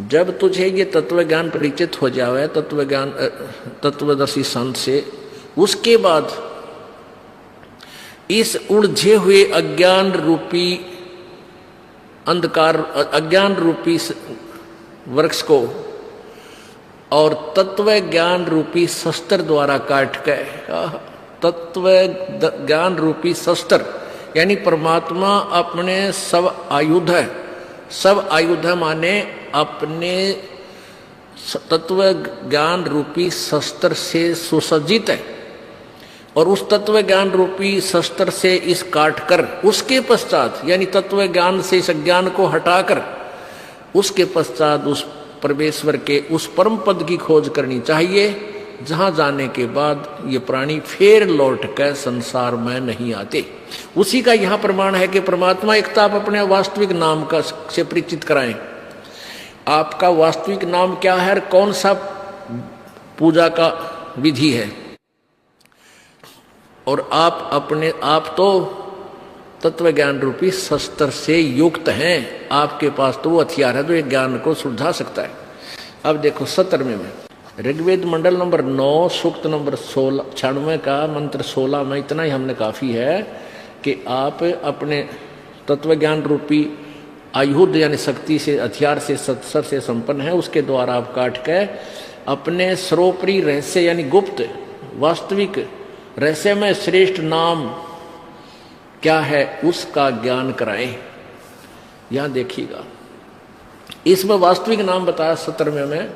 जब तुझे ये तत्व ज्ञान परिचित हो जावे तत्व ज्ञान तत्वदर्शी संत से, उसके बाद इस उलझे हुए अज्ञान रूपी अंधकार, अज्ञान रूपी वृक्ष को और तत्व ज्ञान रूपी शस्त्र द्वारा काट के, तत्व ज्ञान रूपी शस्त्र यानी परमात्मा अपने सब आयुध है, सब आयुध माने अपने तत्व ज्ञान रूपी शस्त्र से सुसज्जित है, और उस तत्व ज्ञान रूपी शस्त्र से इस काटकर उसके पश्चात यानी तत्व ज्ञान से इस अज्ञान को हटाकर उसके पश्चात उस परमेश्वर के उस परम पद की खोज करनी चाहिए, जहां जाने के बाद ये प्राणी फिर लौट कर संसार में नहीं आते। उसी का यहां प्रमाण है कि परमात्मा एकता आप अपने वास्तविक नाम का से परिचित कराएं। आपका वास्तविक नाम क्या है, कौन सा पूजा का विधि है, और आप अपने आप तो तत्व ज्ञान रूपी शस्त्र से युक्त हैं, आपके पास तो वो हथियार है जो एक ज्ञान को सुलझा सकता है। अब देखो 17वें में ऋग्वेद मंडल नंबर 9 सूक्त नंबर 96 का मंत्र 16 में इतना ही हमने काफी है कि आप अपने तत्व ज्ञान रूपी आयुध यानी शक्ति से, हथियार से, शस्त्र से संपन्न है, उसके द्वारा आप काट के अपने सर्वोपरि रहस्य यानी गुप्त वास्तविक रहस्य में श्रेष्ठ नाम क्या है उसका ज्ञान कराएं। यहां देखिएगा इसमें वास्तविक नाम बताया 17वें में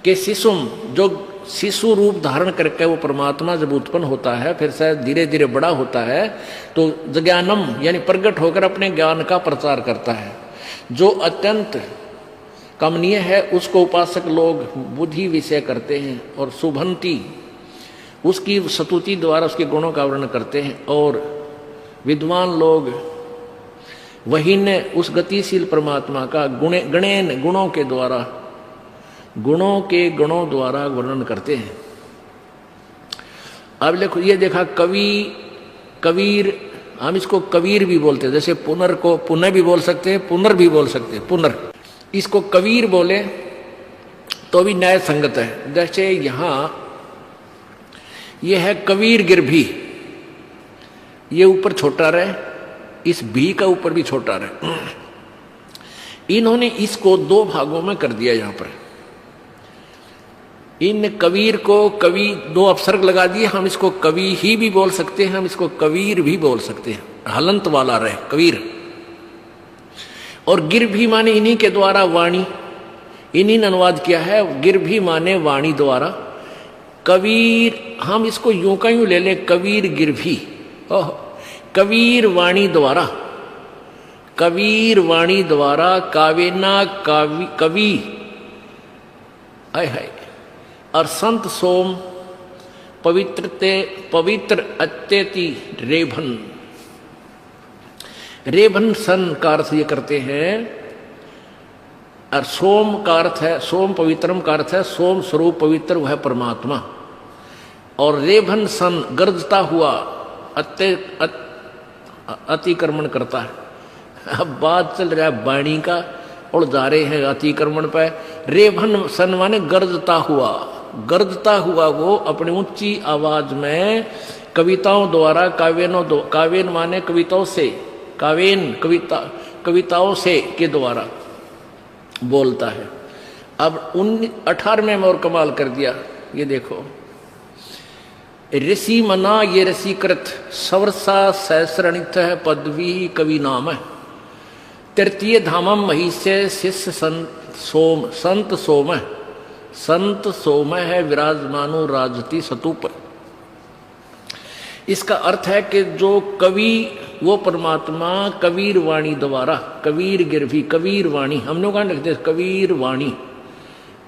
कि शिशुम, जो शिशु रूप धारण करके वो परमात्मा जब उत्पन्न होता है फिर से धीरे धीरे बड़ा होता है तो ज्ञानम यानी प्रकट होकर अपने ज्ञान का प्रचार करता है। जो अत्यंत कमनीय है उसको उपासक लोग बुद्धि विषय करते हैं, और शुभंती उसकी स्तुति द्वारा उसके गुणों का वर्णन करते हैं, और विद्वान लोग वही ने उस गतिशील परमात्मा का गणेन गुणों के गुणों द्वारा वर्णन करते हैं। अब देखो ये देखा कबीर, हम इसको कबीर भी बोलते हैं, जैसे पुनर को पुनः भी बोल सकते हैं, पुनर भी बोल सकते हैं, पुनर, इसको कबीर बोले तो भी न्याय संगत है। जैसे यहां ये है कबीर गिरभी, ये ऊपर छोटा रहे, इस भी का ऊपर भी छोटा रहे, इन्होंने इसको दो भागों में कर दिया। यहां पर इन कबीर को कवि दो अपसर्ग लगा दिए, हम इसको कवि ही भी बोल सकते हैं, हम इसको कबीर भी बोल सकते हैं, हलंत वाला रहे कबीर। और गिर भी माने इन्हीं के द्वारा वाणी, इन्हीं ने अनुवाद किया है, गिर भी माने वाणी द्वारा। कबीर हम इसको यूं का यूं ले लें, कबीर गिर भी, कबीर वाणी द्वारा, कबीर वाणी द्वारा कावेना कवि आय है। और संत सोम पवित्र अत्यति रेभन, रेभन सन का अर्थ ये करते हैं, और सोम का अर्थ है, सोम पवित्रम का अर्थ है सोम स्वरूप पवित्र वह परमात्मा, और रेभन सन गर्जता हुआ अतिक्रमण करता है। अब बात चल रहा है वाणी का और जा रहे हैं अतिक्रमण पे। रेभन सन माने गर्जता हुआ, गर्जता हुआ वो अपनी ऊंची आवाज में कविताओं द्वारा, काव्यन माने कविताओं से, काव्यन कविताओं से के द्वारा बोलता है। अब 18वें में और कमाल कर दिया, ये देखो, ऋषि मना ये ऋषिकृत सवर्षा सहस्रणित है पदवी कवि नाम है। तृतीय धामम महिष्य शिष्य संत सोम है विराजमानो राजती सतूप। इसका अर्थ है कि जो कवि वो परमात्मा कबीर वाणी द्वारा, कबीर गिरभी कबीर वाणी, हम लोग कहाँ लिखते हैं कबीर वाणी,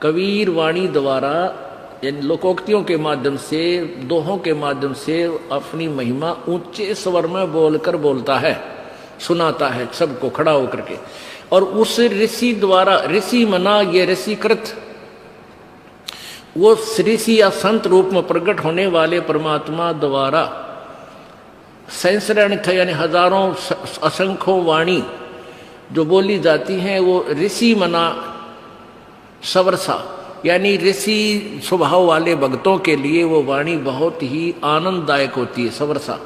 कबीर वाणी द्वारा यानी लोकोक्तियों के माध्यम से, दोहों के माध्यम से अपनी महिमा ऊंचे स्वर में बोलकर बोलता है, सुनाता है सबको खड़ा होकर के। और उस ऋषि द्वारा, ऋषि मना ये ऋषिकृत, वो ऋषि या संत रूप में प्रकट होने वाले परमात्मा द्वारा सहस्राणित यानी हजारों असंख्यों वाणी जो बोली जाती हैं, वो ऋषि मना सवरसा यानी ऋषि स्वभाव वाले भक्तों के लिए वो वाणी बहुत ही आनंददायक होती है, सवरसा।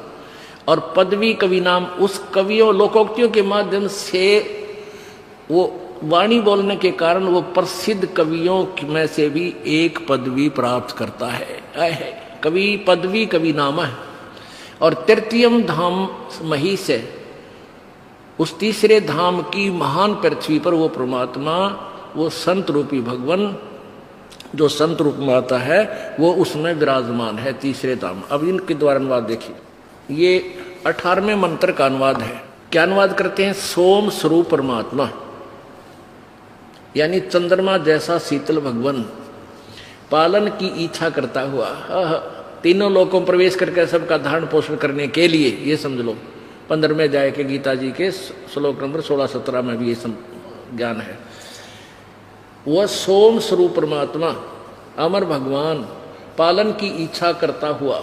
और पदवी कवि नाम उस कवियों लोकोक्तियों के माध्यम से वो वाणी बोलने के कारण वो प्रसिद्ध कवियों में से भी एक पदवी प्राप्त करता है। कवि पदवी कवि नाम है। और तृतीयम धाम मही से उस तीसरे धाम की महान पृथ्वी पर वो परमात्मा, वो संत रूपी भगवान जो संत रूप में आता है, वो उसमें विराजमान है, तीसरे धाम। अब इनके द्वारा अनुवाद देखिए, ये 18वें मंत्र का अनुवाद है। क्या अनुवाद करते हैं? सोम स्वरूप परमात्मा यानी चंद्रमा जैसा शीतल भगवान, पालन की इच्छा करता हुआ, तीनों लोकों में प्रवेश करके सबका धारण पोषण करने के लिए, ये समझ लो 15वें अध्याय के गीता जी के श्लोक नंबर 16-17 में भी ये ज्ञान है। वह सोम स्वरूप परमात्मा, अमर भगवान, पालन की इच्छा करता हुआ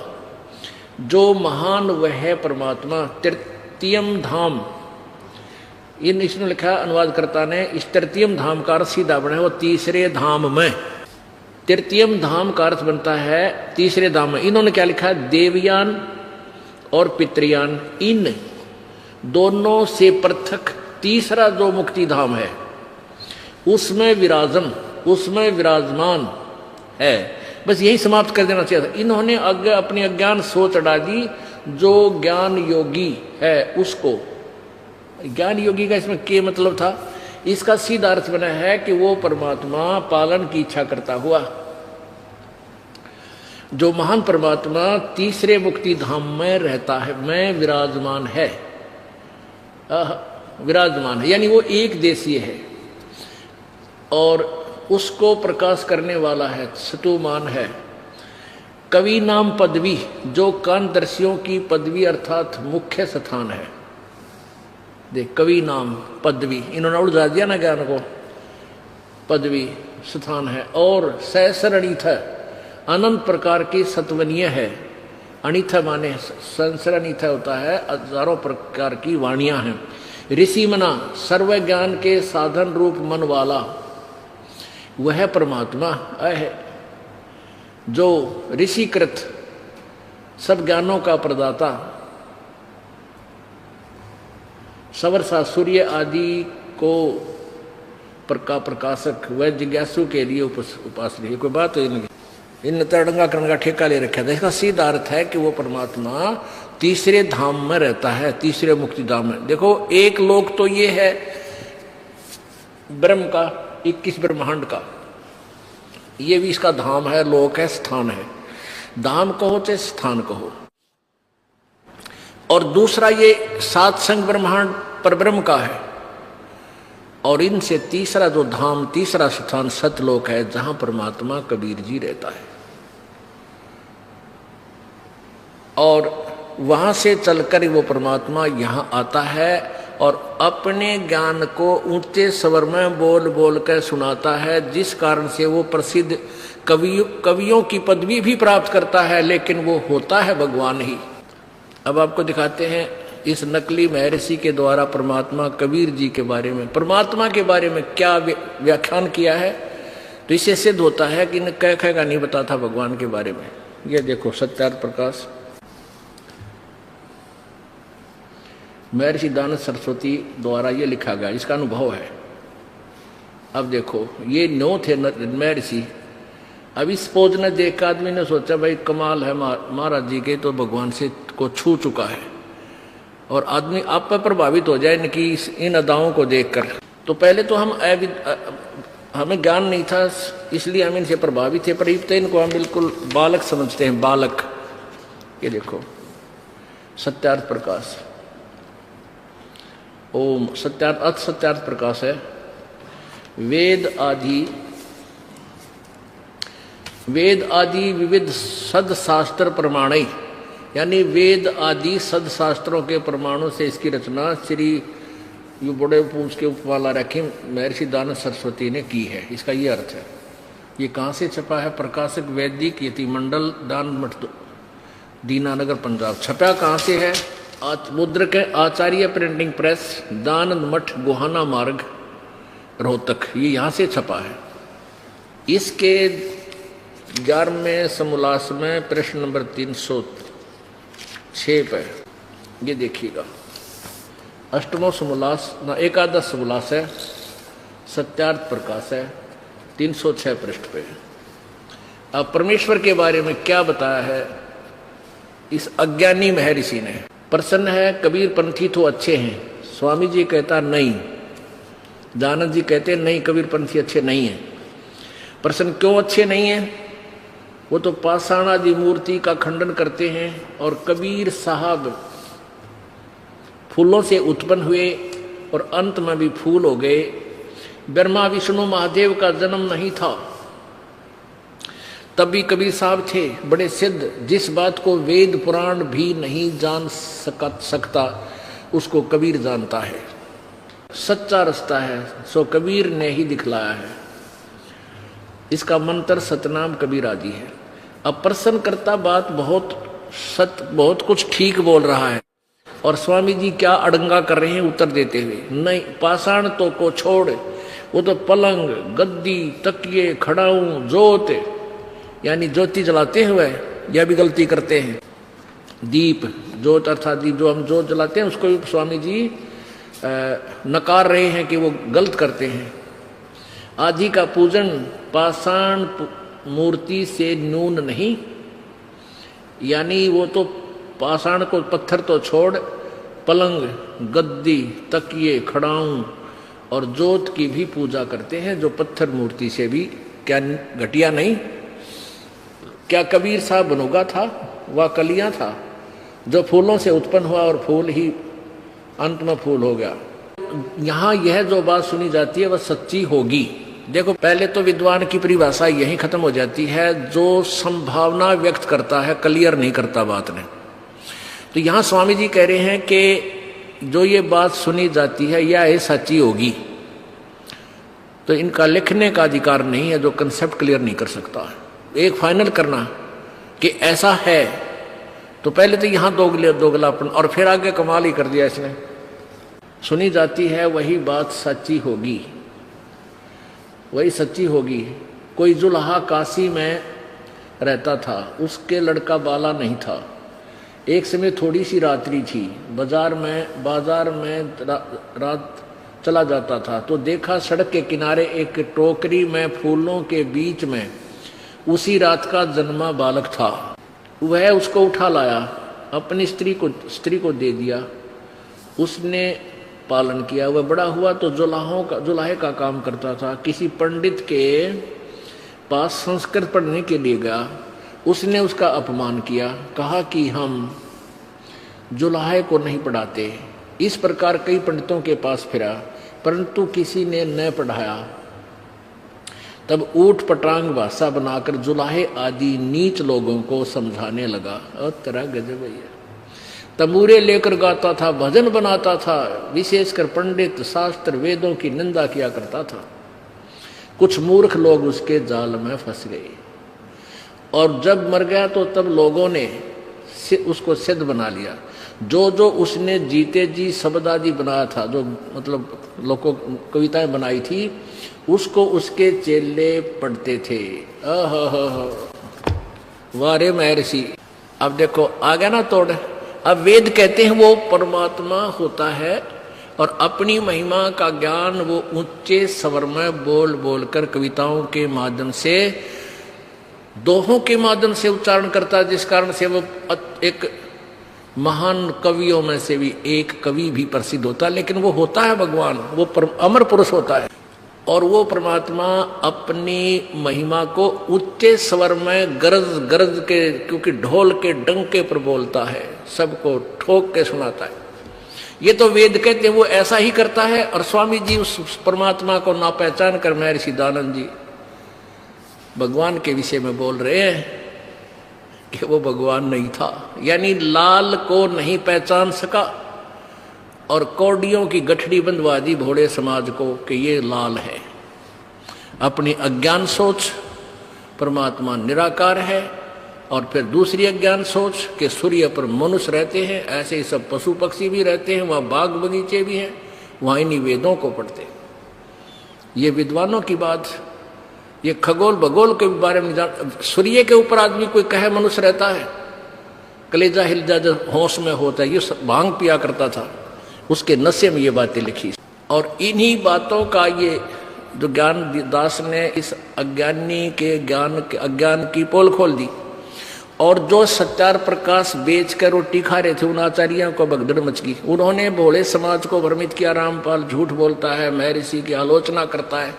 जो महान वह परमात्मा तृतीयम धाम, इसने लिखा अनुवादकर्ता ने, इस तृतीयम धाम का अर्थ सीधा बना है वो तीसरे धाम में। तृतीयम धाम का अर्थ बनता है तीसरे धाम में। इन्होंने क्या लिखा है? देवयान और पितृयान, इन दोनों से पृथक तीसरा जो मुक्ति धाम है उसमें विराजमान है। बस यही समाप्त कर देना चाहिए था। इन्होंने अपनी अज्ञान सोच अड़ा दी। जो ज्ञान योगी है उसको, ज्ञान योगी का इसमें क्या मतलब था? इसका सीधा अर्थ बना है कि वो परमात्मा पालन की इच्छा करता हुआ, जो महान परमात्मा तीसरे मुक्ति धाम में रहता है, में विराजमान है, यानी वो एक देशीय है और उसको प्रकाश करने वाला है, सतुमान है। कवि नाम पदवी, जो कानदर्शियों की पदवी अर्थात मुख्य स्थान है। देख, कवि नाम पदवी, इन्होंने उड़ा दिया ना ज्ञान को, पदवी स्थान है। और सहस्र अणिथ, अनंत प्रकार की सत्वनीय है। अणिथ माने संसर, अणिथ होता है हजारों प्रकार की वाणियां हैं। ऋषि मना, सर्व ज्ञान के साधन रूप मन वाला वह परमात्मा है जो ऋषिकृत सब ज्ञानों का प्रदाता, सवरसा सूर्य आदि को प्रकाशक व जिज्ञासु के लिए उपास्य है। कोई बात है नहीं, इन तरंगा करण का ठेका ले रखा था। इसका सीधा अर्थ है कि वो परमात्मा तीसरे धाम में रहता है, तीसरे मुक्ति धाम में। देखो, एक लोक तो ये है ब्रह्म का, 21 ब्रह्मांड का, ये भी इसका धाम है, लोक है, स्थान है। धाम कहो चाहे स्थान कहो। और दूसरा ये 7 संग ब्रह्मांड पर ब्रह्म का है। और इनसे तीसरा जो धाम, तीसरा स्थान सतलोक है, जहां परमात्मा कबीर जी रहता है। और वहां से चलकर वो परमात्मा यहां आता है और अपने ज्ञान को ऊंचे स्वर में बोल बोल कर सुनाता है, जिस कारण से वो प्रसिद्ध कवियों की पदवी भी प्राप्त करता है, लेकिन वो होता है भगवान ही। अब आपको दिखाते हैं इस नकली महर्षि के द्वारा परमात्मा कबीर जी के बारे में, परमात्मा के बारे में क्या व्याख्यान किया है। तो इससे सिद्ध होता है कि इन्हें कह का नहीं पता था भगवान के बारे में। ये देखो, सत्यार्थ प्रकाश, महर्षि दानव सरस्वती द्वारा ये लिखा गया, इसका अनुभव है। अब देखो, ये 9 थे महर्षि। अब इस पोज ने देख आदमी ने सोचा भाई कमाल है, महाराज जी के तो भगवान से को छू चुका है। और आदमी आप पर प्रभावित हो जाए इनकी इन अदाओं को देखकर। तो पहले तो हमें ज्ञान नहीं था, इसलिए हम इनसे प्रभावित थे, पर इनको हम बिल्कुल बालक समझते हैं, बालक। ये देखो, सत्यार्थ प्रकाश, ओम सत्यार्थ, अथ सत्यार्थ प्रकाश है। वेद आदि विविध सदशास्त्र प्रमाण, यानी वेद आदि सदशास्त्रों के प्रमाणों से इसकी रचना श्री ये बड़े पूछ के उपमाला रखी महर्षि दानव सरस्वती ने की है। इसका ये अर्थ है। ये कहाँ से छपा है? प्रकाशक वैदिक यति मंडल, दान मठ, दीनानगर, पंजाब। छपा कहाँ से है? मुद्रक है आचार्य प्रिंटिंग प्रेस, दानंद मठ, गोहाना मार्ग, रोहतक। ये यहाँ से छपा है। इसके 11वें समोल्लास में प्रश्न नंबर 306 पे ये देखिएगा। अष्टमो समोल्लास ना एकादश समोल्लास है, सत्यार्थ प्रकाश है, 306 पृष्ठ पे। अब परमेश्वर के बारे में क्या बताया है इस अज्ञानी महर्षि ने। प्रसन्न है कबीर पंथी तो अच्छे हैं, स्वामी जी कहता नहीं, दानंद जी कहते नहीं कबीर पंथी अच्छे नहीं हैं। प्रसन्न क्यों अच्छे नहीं हैं? वो तो पाषाण आदि मूर्ति का खंडन करते हैं और कबीर साहब फूलों से उत्पन्न हुए और अंत में भी फूल हो गए। ब्रह्मा विष्णु महादेव का जन्म नहीं था, तब भी कबीर साहब थे बड़े सिद्ध। जिस बात को वेद पुराण भी नहीं जान सकता उसको कबीर जानता है। सच्चा रास्ता है सो कबीर ने ही दिखलाया है। इसका मंत्र सतनाम कबीर आदि है। अब प्रसन्न करता बात बहुत कुछ ठीक बोल रहा है और स्वामी जी क्या अड़ंगा कर रहे हैं उत्तर देते हुए। नहीं, पाषाण तो को छोड़, वो तो पलंग गद्दी तकिए खड़ाऊं जोत यानी ज्योति जलाते हुए यह भी गलती करते हैं। दीप जोत अर्थात दीप जो हम जोत जलाते हैं उसको भी स्वामी जी नकार रहे हैं कि वो गलत करते हैं। आदि का पूजन पाषाण मूर्ति से न्यून नहीं, यानी वो तो पाषाण को पत्थर तो छोड़ पलंग गद्दी तकिए खड़ाऊं और जोत की भी पूजा करते हैं जो पत्थर मूर्ति से भी क्या घटिया नहीं। क्या कबीर साहब बनोगा था? वह कलियां था जो फूलों से उत्पन्न हुआ और फूल ही अंत में फूल हो गया। यहाँ यह जो बात सुनी जाती है वह सच्ची होगी। देखो पहले तो विद्वान की परिभाषा यही खत्म हो जाती है, जो संभावना व्यक्त करता है क्लियर नहीं करता बात ने। तो यहाँ स्वामी जी कह रहे हैं कि जो ये बात सुनी जाती है यह सच्ची होगी, तो इनका लिखने का अधिकार नहीं है जो कंसेप्ट क्लियर नहीं कर सकता। एक फाइनल करना कि ऐसा है तो पहले तो यहाँ दोगलापन और फिर आगे कमाल ही कर दिया इसने। सुनी जाती है वही बात सच्ची होगी, वही सच्ची होगी। कोई जुल्हा काशी में रहता था, उसके लड़का बाला नहीं था। एक समय थोड़ी सी रात्रि थी, बाजार में रात चला जाता था तो देखा सड़क के किनारे एक टोकरी में फूलों के बीच में उसी रात का जन्मा बालक था। वह उसको उठा लाया, अपनी स्त्री को दे दिया, उसने पालन किया। वह बड़ा हुआ तो जुलाहे का काम करता था। किसी पंडित के पास संस्कृत पढ़ने के लिए गया, उसने उसका अपमान किया, कहा कि हम जुलाहे को नहीं पढ़ाते। इस प्रकार कई पंडितों के पास फिरा परंतु किसी ने न पढ़ाया। तब ऊट पटांग भाषा बनाकर जुलाहे आदि नीच लोगों को समझाने लगा। और तेरा गजब भैया, तंबूरे लेकर गाता था, भजन बनाता था, विशेषकर पंडित शास्त्र वेदों की निंदा किया करता था। कुछ मूर्ख लोग उसके जाल में फंस गए और जब मर गया तो तब लोगों ने उसको सिद्ध बना लिया। जो उसने जीते जी शब्द आदि बनाया था, जो मतलब लोगों कविताएं बनाई थी, उसको उसके चेले पढ़ते थे। वारे महर्षि। अब देखो आ गया ना तोड़। अब वेद कहते हैं वो परमात्मा होता है और अपनी महिमा का ज्ञान वो ऊंचे स्वर में बोल बोल कर कविताओं के माध्यम से, दोहों के माध्यम से उच्चारण करता है, जिस कारण से वो एक महान कवियों में से भी एक कवि भी प्रसिद्ध होता है। लेकिन वो होता है भगवान, वो अमर पुरुष होता है और वो परमात्मा अपनी महिमा को उच्चे स्वर में गरज के, क्योंकि ढोल के डंके पर बोलता है, सबको ठोक के सुनाता है। ये तो वेद कहते हैं वो ऐसा ही करता है। और स्वामी जी उस परमात्मा को ना पहचान कर महर्षि दानंद जी भगवान के विषय में बोल रहे हैं कि वो भगवान नहीं था, यानी लाल को नहीं पहचान सका और कौडियों की गठड़ी बंधवा दी भोड़े समाज को कि ये लाल है। अपनी अज्ञान सोच परमात्मा निराकार है और फिर दूसरी अज्ञान सोच कि सूर्य पर मनुष्य रहते हैं, ऐसे ही सब पशु पक्षी भी रहते हैं, वहाँ बाग बगीचे भी हैं, वहाँ इन्हीं वेदों को पढ़ते। ये विद्वानों की बात ये खगोल भगोल के बारे में जान, सूर्य के ऊपर आदमी कोई कहे मनुष्य रहता है, कलेजा हिल जा जब होश में होता है। ये भांग पिया करता था, उसके नशे में ये बातें लिखी। और इन्हीं बातों का ये जो ज्ञान दास ने इस अज्ञानी के अज्ञान की पोल खोल दी। और जो सच्चार प्रकाश बेचकर रोटी खा रहे थे, उन आचार्यों को भगदड़ मच गई। उन्होंने भोले समाज को भ्रमित किया, रामपाल झूठ बोलता है, महर्षि की आलोचना करता है,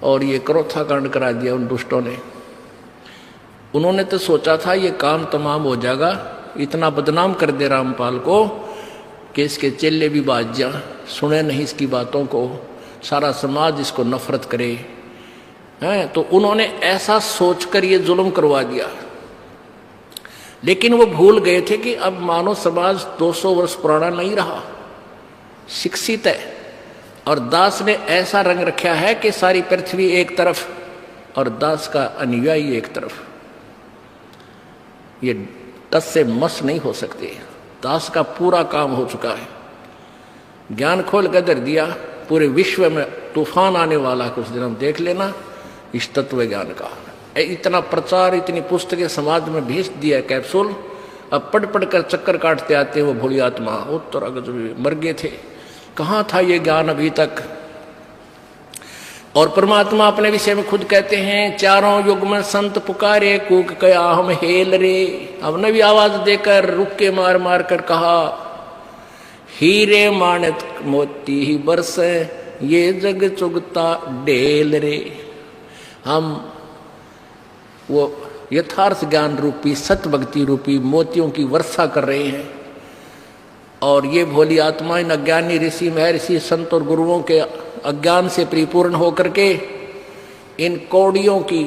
और ये क्रोथा कांड करा दिया उन दुष्टों ने। उन्होंने तो सोचा था ये काम तमाम हो जाएगा, इतना बदनाम कर दे रामपाल को कि इसके चेले भी बाज जा, सुने नहीं इसकी बातों को, सारा समाज इसको नफरत करे हैं। तो उन्होंने ऐसा सोचकर ये जुल्म करवा दिया। लेकिन वो भूल गए थे कि अब मानव समाज 200 वर्ष पुराना नहीं रहा, शिक्षित है। और दास ने ऐसा रंग रखा है कि सारी पृथ्वी एक तरफ और दास का अनुयायी एक तरफ, ये टस से मस नहीं हो सकते। दास का पूरा काम हो चुका है, ज्ञान खोल कर धर दिया। पूरे विश्व में तूफान आने वाला कुछ दिन हम देख लेना इस तत्व ज्ञान का। इतना प्रचार, इतनी पुस्तकें समाज में भेज दिया कैप्सूल, अब पढ़ पढ़ कर चक्कर काटते आते वो भोली आत्मा उत्तर मर गए थे, कहाँ था ये ज्ञान अभी तक। और परमात्मा अपने विषय में खुद कहते हैं, चारों युग में संत पुकारे, कूक कया हम हेल रे। हमने भी आवाज देकर रुक के मार मार कर कहा, हीरे माणिक मोती ही बरसे, ये जग चुगता ढेल रे। हम वो यथार्थ ज्ञान रूपी, सत भक्ति रूपी मोतियों की वर्षा कर रहे हैं। और ये भोली आत्मा इन अज्ञानी ऋषि महर्षि संत और गुरुओं के अज्ञान से परिपूर्ण होकर के इन कौड़ियों की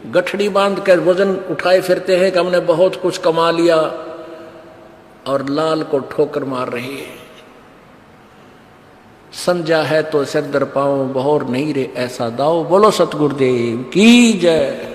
गठड़ी बांधकर वजन उठाए फिरते हैं कि हमने बहुत कुछ कमा लिया, और लाल को ठोकर मार रहे हैं। संजा है तो सिर दर पाओ, बहोर नहीं रे ऐसा दाओ। बोलो सतगुरुदेव की जय।